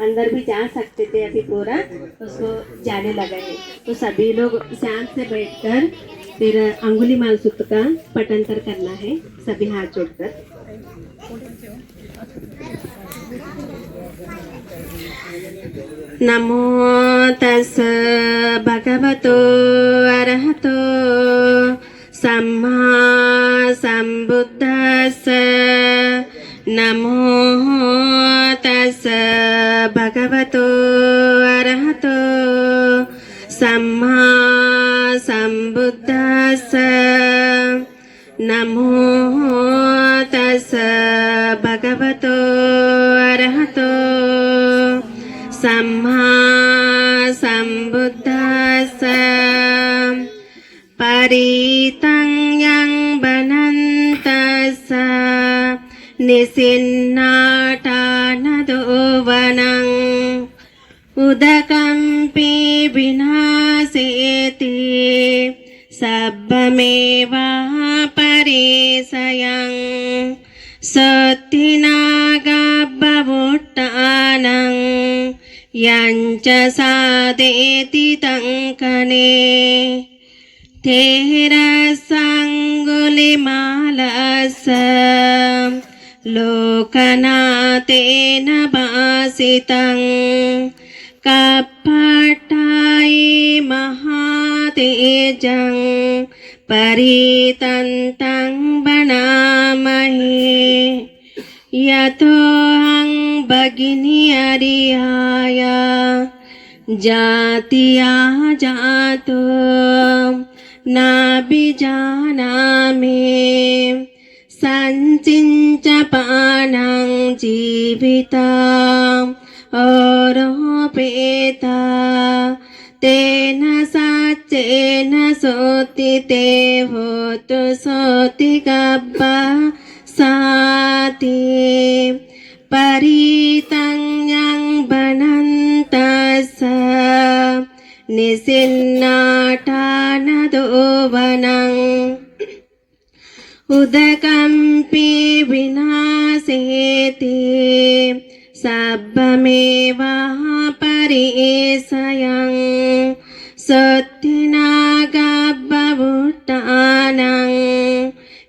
अंदर भी जा सकते थे, अभी पूरा उसको जाने लगा है। तो सभी लोग शांत से बैठकर फिर अंगुलीमाल सूत्र का पठांतर करना है, सभी हाथ जोड़कर। नमो तस् भगवतो अरहतो सम्मा संबुद्धस्स। नमो तस् भगवतो अरहतो सम्मा संबुद्धस्स। नमो तस् भगवतो अरहतो सम्मा संबुद्धस्स। परितं यं बनन्तस्स निसिन्नाटानदोवनं उदकम्पि विनाशेति सब्बमेवापरेशयं सत्तिनागब्बवुट्टानं यञ्च सादेति तङ्कने तेरसङ्गुलिमालस्स लोकनाथेन भासितं कपटायि महातेजं परितन्तं बनामहे। यतोऽहं भगिनी अर्याय जातिया जातो नाभिजानामि सञ्चिञ्च पानं जीविता औरोपेता तेन सच्चेन सोतिते होतु सोति गब्बा साति। परितं यं बनन्तस्स निसिन्नाटानदोवनं उदकम्पि विनाशेति सब्बमेवापरेशयं सत्तिनागब्बवुट्टानं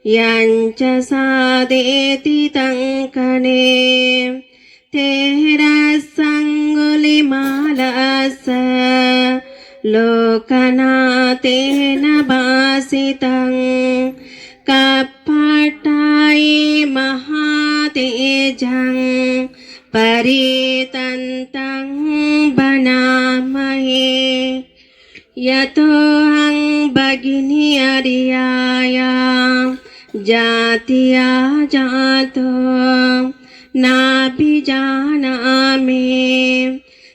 यञ्च सादेति तङ्कने तेरसङ्गुलिमालस्स लोकनाथेन भासितं कपटायि महातेजं परितन्तं बनामहे। यतोऽहं भगिनी अर्याय जातिया जातो नाभिजानामि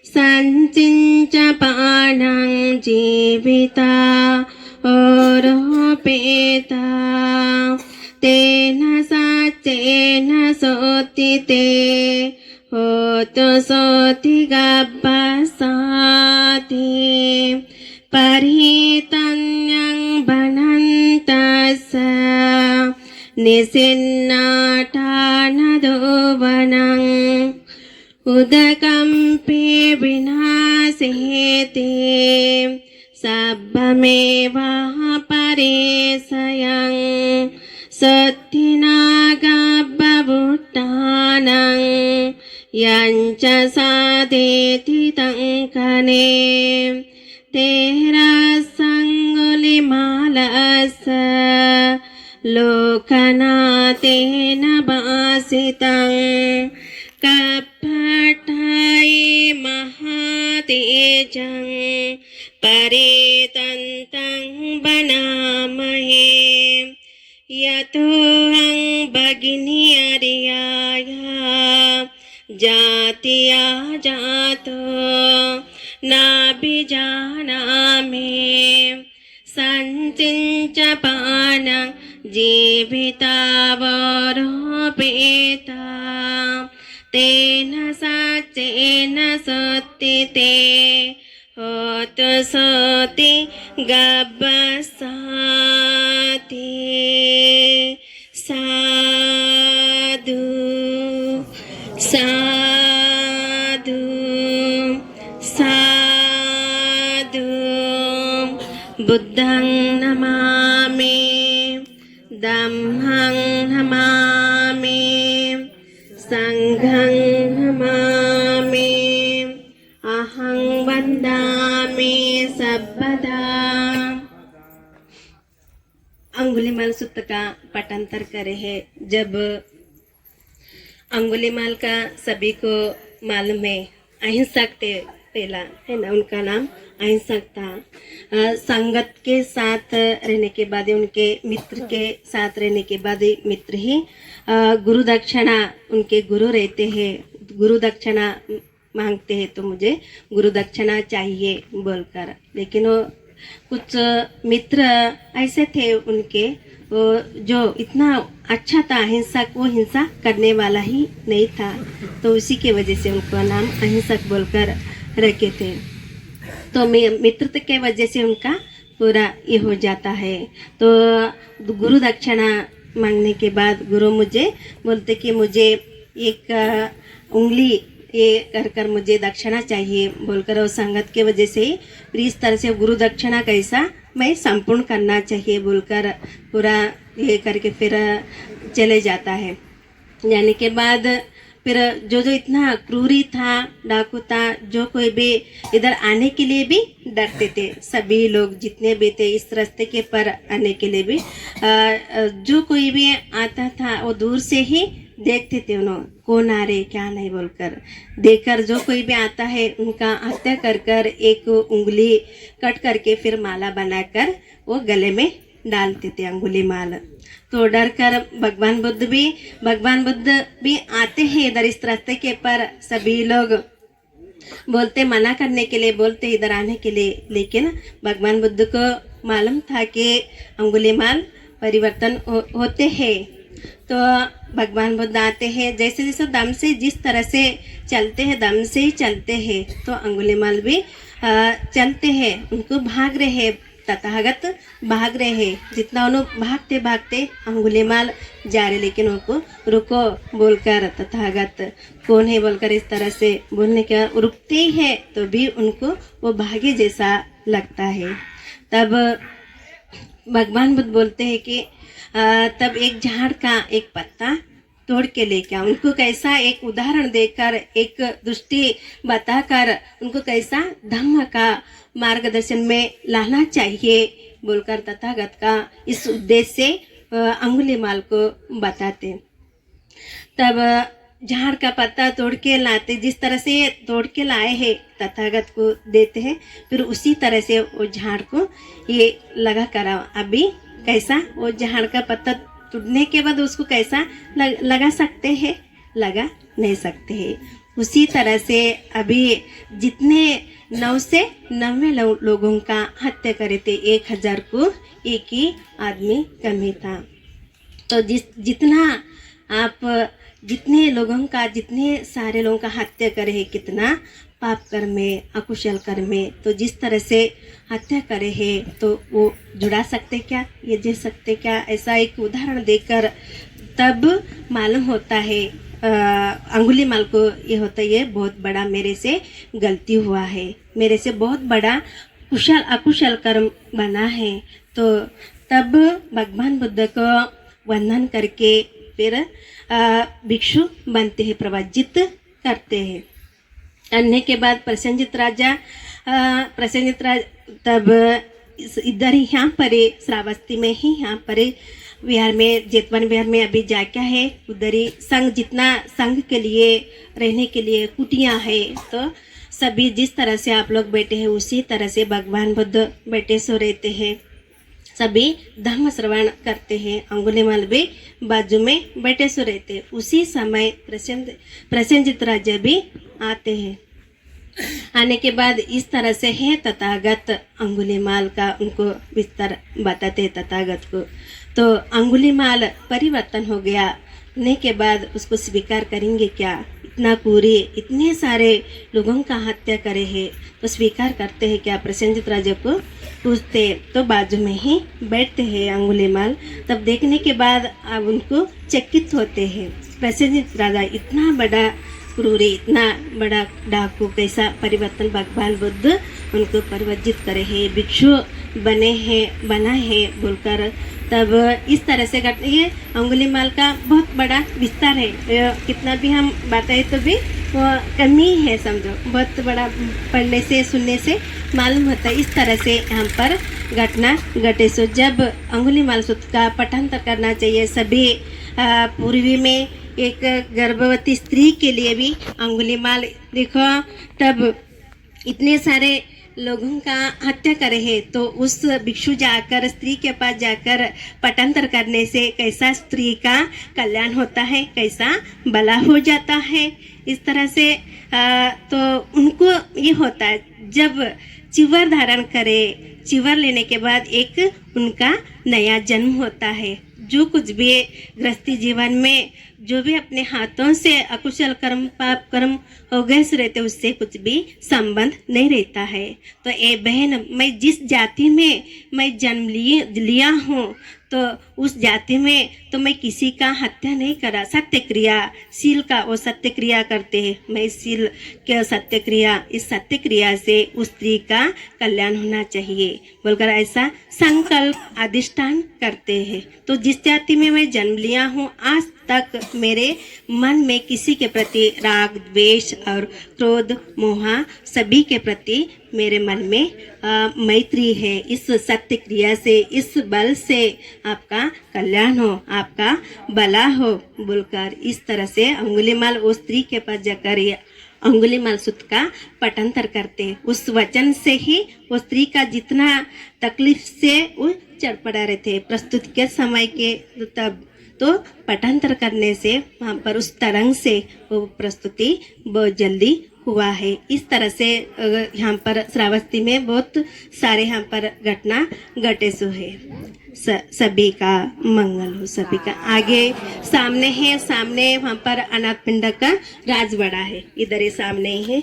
सञ्चिञ्च पानं जीविता औरोपेता तेन सच्चेन सोतिते होतु सोति गब्बा साति। परितं यं बनन्तस्स निसिन्नाटानदोवनं उदकम्पि विनाशेति सब्बमेवापरेशयं सत्तिनागब्बवुट्टानं यञ्च सादेति तङ्कने तेरसङ्गुलिमालस्स लोकनाथेन भासितं कपटायि महातेजं परितन्तं बनामहे। यतोऽहं भगिनी अर्याय जातिया जातो नाभिजानामि सञ्चिञ्च पानं जीविता वरोपेता तेन सच्चेन सोतिते होतु सोति गब्बा साति। साधु साधु बुद्धं नमामि धम्मं नमामि संघं नमामि अहं वन्दामि सर्वदा। अंगुलीमाल सूत्र का पाठांतर करे है। जब अंगुलीमाल का सभी को मालूम है, अहिंसक थे पहला, है ना, उनका नाम अहिंसक था। संगत के साथ रहने के बाद, उनके मित्र के साथ रहने के बाद मित्र ही गुरु दक्षिणा, उनके गुरु रहते हैं, गुरु दक्षिणा मांगते हैं, तो मुझे गुरु दक्षिणा चाहिए बोलकर। लेकिन वो कुछ मित्र ऐसे थे उनके, वो जो इतना अच्छा था अहिंसक, वो हिंसा करने वाला ही नहीं था, तो उसी की वजह से उनका नाम अहिंसक बोलकर रखे थे। तो मित्रता के वजह से उनका पूरा ये हो जाता है। तो गुरु दक्षिणा मांगने के बाद गुरु मुझे बोलते कि मुझे एक उंगली ये कर कर मुझे दक्षिणा चाहिए बोलकर, और संगत के वजह से ही फिर इस तरह से गुरु दक्षिणा कैसा मैं संपूर्ण करना चाहिए बोलकर पूरा ये करके फिर चले जाता है। जाने के बाद फिर जो जो इतना क्रूरी था, डाकू था, जो कोई भी इधर आने के लिए भी डरते थे, सभी लोग जितने भी थे इस रास्ते के पर आने के लिए भी, जो कोई भी आता था वो दूर से ही देखते थे, उन्होंने कौन आ रहे क्या नहीं बोलकर देखकर जो कोई भी आता है उनका हत्या कर कर एक उंगली कट करके फिर माला बनाकर वो गले में डालते थे अंगुली माला। तो डर कर भगवान बुद्ध भी आते हैं इधर इस रास्ते के पर, सभी लोग बोलते मना करने के लिए, बोलते इधर आने के लिए, लेकिन भगवान बुद्ध को मालूम था कि अंगुलीमाल परिवर्तन होते हैं। तो भगवान बुद्ध आते हैं, जैसे जैसे दम से जिस तरह से चलते हैं दम से ही चलते हैं, तो अंगुलीमाल भी चलते हैं, उनको भाग रहे हैं, तथागत भाग रहे हैं, जितना उन्होंने भागते भागते अंगुलीमाल जा रहे, लेकिन उनको रुको बोलकर तथागत कौन है बोलकर इस तरह से बोलने के रुकते ही है, तो भी उनको वो भागे जैसा लगता है। तब भगवान बुद्ध बोलते हैं कि तब एक झाड़ का एक पत्ता तोड़ के लेके आओ, उनको कैसा एक उदाहरण देकर, एक दृष्टि बताकर उनको कैसा धम्म का मार्गदर्शन में लाना चाहिए बोलकर तथागत का इस उद्देश्य से अंगुलीमाल को बताते। तब झाड़ का पत्ता तोड़ के लाते, जिस तरह से तोड़ के लाए हैं तथागत को देते हैं, फिर उसी तरह से वो झाड़ को ये लगा कराओ। अभी कैसा वो झाड़ का पत्ता टूटने के बाद उसको कैसा लगा सकते हैं, लगा नहीं सकते हैं। उसी तरह से अभी जितने 9 से 90 लोगों का हत्या करे थे, 1000 को एक ही आदमी कमी था। तो जितना आप जितने लोगों का, जितने सारे लोगों का हत्या करे है, कितना पाप कर्म में, अकुशल कर्म में, तो जिस तरह से हत्या करे है तो वो जुड़ा सकते क्या, ये दे सकते क्या, ऐसा एक उदाहरण देकर तब मालूम होता है अंगुलीमाल को, ये होता है बहुत बड़ा मेरे से गलती हुआ है, मेरे से बहुत बड़ा अकुशल कर्म बना है। तो तब भगवान बुद्ध को वंदन करके फिर भिक्षु बनते हैं, प्रवजित करते हैं। करने के बाद प्रसेनजित राजा तब इधर ही यहाँ पर श्रावस्ती में ही यहाँ पर विहार में, जेतवन विहार में अभी जा क्या है, उधर ही संघ, जितना संघ के लिए रहने के लिए कुटियाँ है, तो सभी जिस तरह से आप लोग बैठे हैं उसी तरह से भगवान बुद्ध बैठे सो रहते हैं, सभी धर्म श्रवण करते हैं। अंगुलीमाल भी बाजू में बैठे सो रहते हैं। उसी समय प्रसेनजित राजा भी आते हैं। आने के बाद इस तरह से है तथागत अंगुलीमाल का उनको विस्तार बताते हैं तथागत को। तो अंगुलीमाल परिवर्तन हो गया, होने के बाद उसको स्वीकार करेंगे क्या, इतना पूरे इतने सारे लोगों का हत्या करे है तो स्वीकार करते हैं क्या, प्रसेनजित राजा को पूछते, तो बाजू में ही बैठते हैं अंगुलीमाल। तब देखने के बाद अब उनको चकित होते हैं, प्रसेनजित राजा इतना बड़ा क्रूरी, इतना बड़ा डाकू, कैसा परिवर्तन भगवान बुद्ध उनको परिवर्तित करे है, भिक्षु बना है बोलकर, तब इस तरह से घटना, ये अंगुलीमाल का बहुत बड़ा विस्तार है। कितना भी हम बताए तो भी वो कमी है, समझो बहुत बड़ा पढ़ने से सुनने से मालूम होता है। इस तरह से यहाँ पर घटना घटे। सो जब अंगुलीमाल सूत्र का पाठांतर करना चाहिए सभी पूर्वी में, एक गर्भवती स्त्री के लिए भी अंगुलीमाल, देखो तब इतने सारे लोगों का हत्या करे है, तो उस भिक्षु जाकर स्त्री के पास जाकर पाठांतर करने से कैसा स्त्री का कल्याण होता है, कैसा भला हो जाता है। इस तरह से तो उनको ये होता है जब चिवर धारण करे, चिवर लेने के बाद एक उनका नया जन्म होता है। जो कुछ भी गृहस्थी जीवन में जो भी अपने हाथों से अकुशल कर्म पाप कर्म हो गए रहते, उससे कुछ भी संबंध नहीं रहता है। तो ए बहन, मैं जिस जाति में मैं जन्म लिया हूँ, तो उस जाति में तो मैं किसी का हत्या नहीं करा। सत्य क्रिया, शील का वो सत्य क्रिया करते हैं, मैं शील के सत्य क्रिया, इस सत्य क्रिया से उस स्त्री का कल्याण होना चाहिए बोलकर ऐसा संकल्प अधिष्ठान करते हैं। तो जिस जाति में मैं जन्म लिया हूँ, आज तक मेरे मन में किसी के प्रति राग द्वेष और क्रोध मोह सभी के प्रति मेरे मन में मैत्री है। इस सत्य क्रिया से, इस बल से आपका कल्याण हो, आपका भला हो बोलकर इस तरह से अंगुलीमाल वो स्त्री के पास जाकर अंगुलीमाल सूत्र का पाठांतर करते। उस वचन से ही वो स्त्री का जितना तकलीफ से वो चढ़ पड़ा रहे थे प्रस्तुत के समय के, तब तो पाठांतर करने से वहाँ पर उस तरंग से वो प्रस्तुति बहुत जल्दी हुआ है। इस तरह से यहाँ पर श्रावस्ती में बहुत सारे यहाँ पर घटना घटे सो है। सभी का मंगल हो, सभी का। आगे सामने है, सामने वहाँ पर अनाथ पिंड का राजवाड़ा है, इधर ही सामने ही है